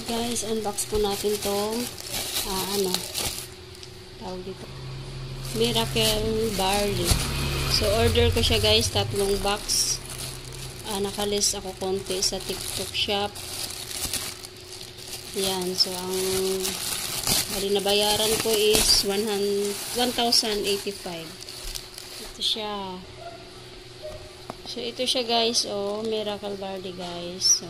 Guys, unbox po natin tong tawag dito, Miracle Barley. So order ko siya guys, 3 box. Nakalis ako konti sa TikTok shop. Yan, so ang nabayaran ko is 1,085. Ito siya. So ito siya guys, Miracle Barley guys. So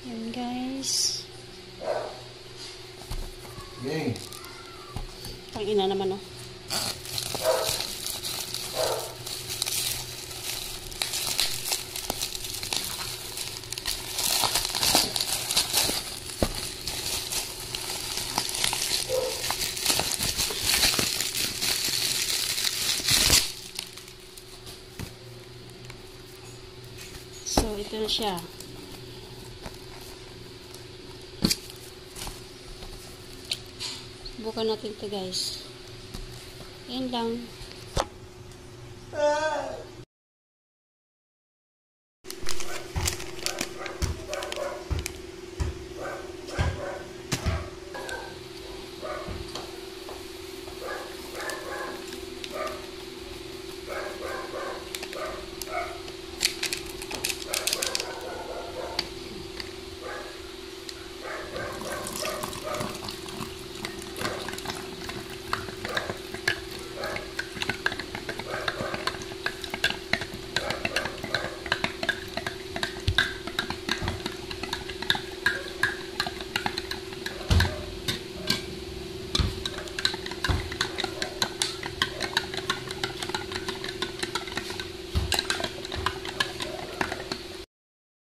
yan guys. Tangina naman So ito na siya. Bukan natin ito guys. Yan lang.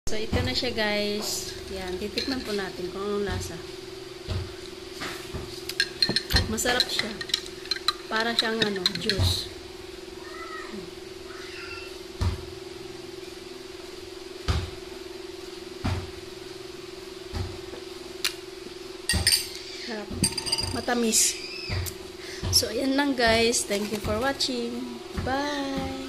So, ito na siya guys. Yan, titikman po natin kung anong lasa. Masarap siya. Para siyang juice. Sarap. Matamis. So, ayan lang guys. Thank you for watching. Bye!